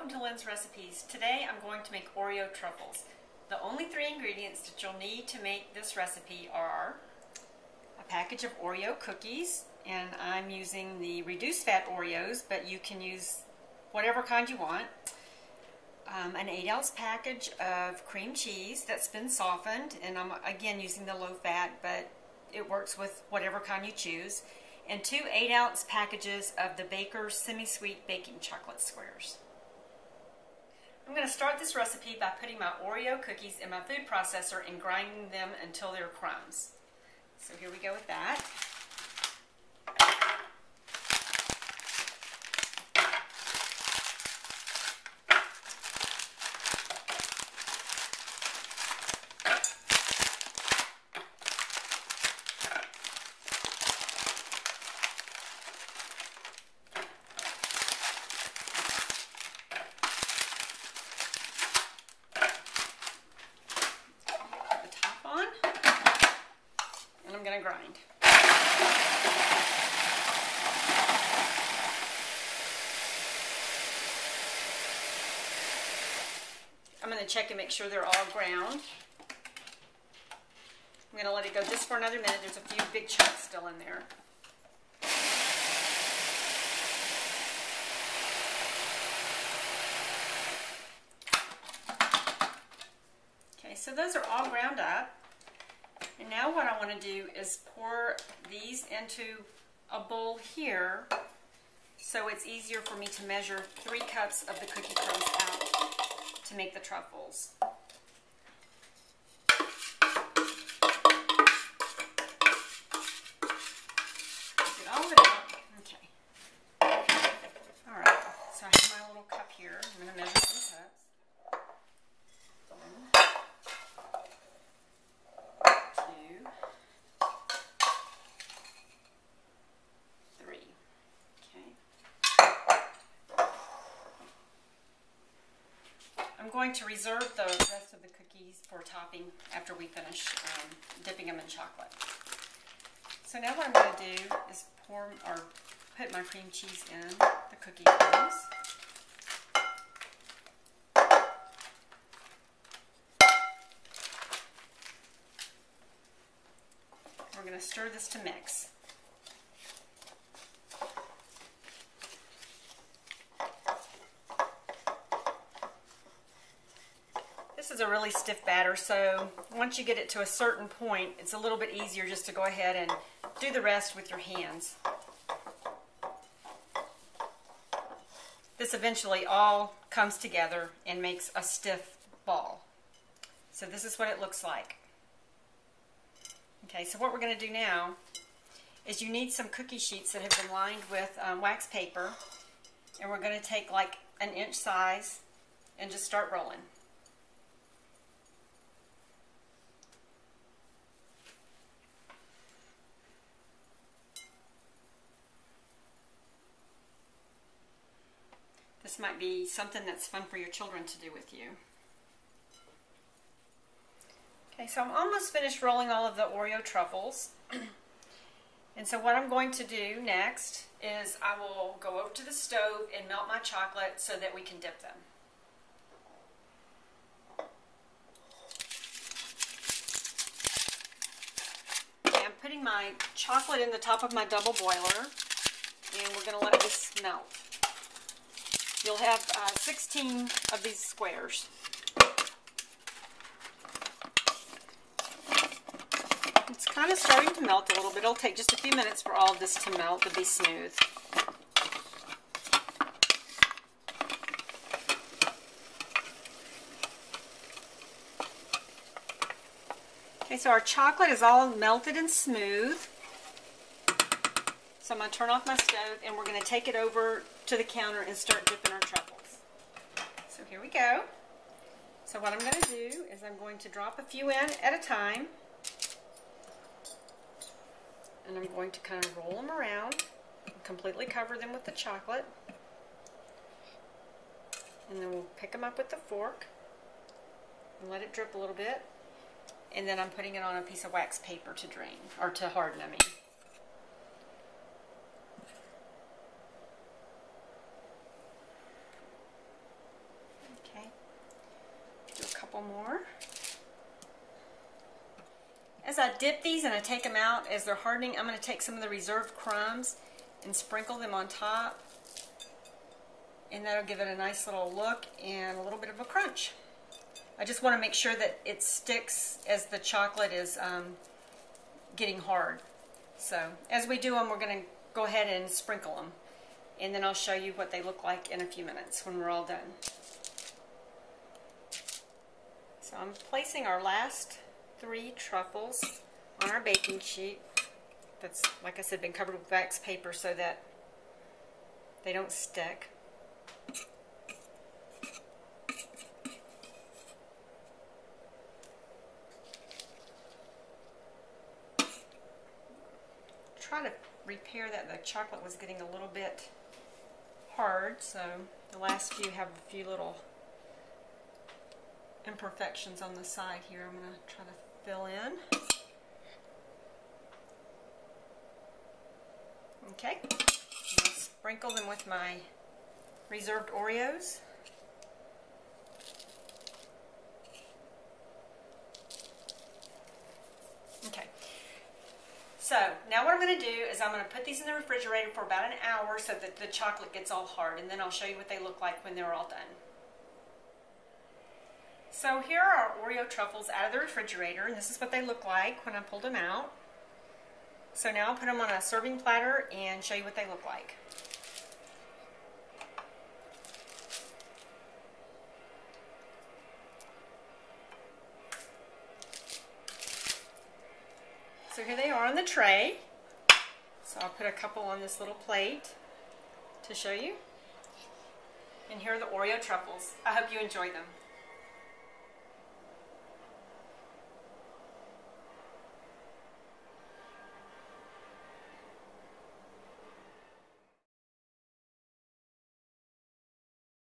welcome to Lynn's Recipes. Today I'm going to make Oreo Truffles. The only 3 ingredients that you'll need to make this recipe are a package of Oreo cookies, and I'm using the reduced fat Oreos, but you can use whatever kind you want. An 8-ounce package of cream cheese that's been softened, and I'm again using the low fat, but it works with whatever kind you choose. And 2 8-ounce packages of the Baker's semi-sweet baking chocolate squares. I'm going to start this recipe by putting my Oreo cookies in my food processor and grinding them until they're crumbs. So here we go with that. I'm going to grind. I'm going to check and make sure they're all ground. I'm going to let it go just for another minute. There's a few big chunks still in there. Okay, so those are all ground up. And now what I want to do is pour these into a bowl here so it's easier for me to measure 3 cups of the cookie crumbs out to make the truffles. Get all of it out. Okay. Alright, so I have my little cup here. I'm going to measure some cups. 3. Okay. I'm going to reserve the rest of the cookies for topping after we finish dipping them in chocolate. So now what I'm going to do is put my cream cheese in the cookie crumbs. We're going to stir this to mix. This is a really stiff batter, so once you get it to a certain point, it's a little bit easier just to go ahead and do the rest with your hands. This eventually all comes together and makes a stiff ball. So this is what it looks like. Okay, so what we're going to do now is you need some cookie sheets that have been lined with wax paper, and we're going to take like an inch size and just start rolling. This might be something that's fun for your children to do with you. Okay, so I'm almost finished rolling all of the Oreo truffles. And so what I'm going to do next is I will go over to the stove and melt my chocolate so that we can dip them. Okay, I'm putting my chocolate in the top of my double boiler, and we're going to let this melt. You'll have 16 of these squares. It's kind of starting to melt a little bit. It'll take just a few minutes for all of this to melt to be smooth. Okay, so our chocolate is all melted and smooth. So I'm going to turn off my stove and we're going to take it over to the counter and start dipping our truffles. So here we go. So what I'm going to do is I'm going to drop a few in at a time. And I'm going to kind of roll them around and completely cover them with the chocolate. And then we'll pick them up with the fork and let it drip a little bit. And then I'm putting it on a piece of wax paper to drain, or to harden, I mean. couple more. As I dip these and I take them out as they're hardening, I'm going to take some of the reserved crumbs and sprinkle them on top. And that'll give it a nice little look and a little bit of a crunch. I just want to make sure that it sticks as the chocolate is getting hard. So as we do them, we're going to go ahead and sprinkle them. And then I'll show you what they look like in a few minutes when we're all done. So I'm placing our last 3 truffles on our baking sheet. That's, like I said, been covered with wax paper so that they don't stick. Try to repair that. The chocolate was getting a little bit hard, so the last few have a few little imperfections on the side here. I'm going to try to fill in. Okay, I'm going to sprinkle them with my reserved Oreos. Okay, so now what I'm going to do is I'm going to put these in the refrigerator for about an hour so that the chocolate gets all hard, and then I'll show you what they look like when they're all done. So here are our Oreo truffles out of the refrigerator, and this is what they look like when I pulled them out. So now I'll put them on a serving platter and show you what they look like. So here they are on the tray. So I'll put a couple on this little plate to show you. And here are the Oreo truffles. I hope you enjoy them.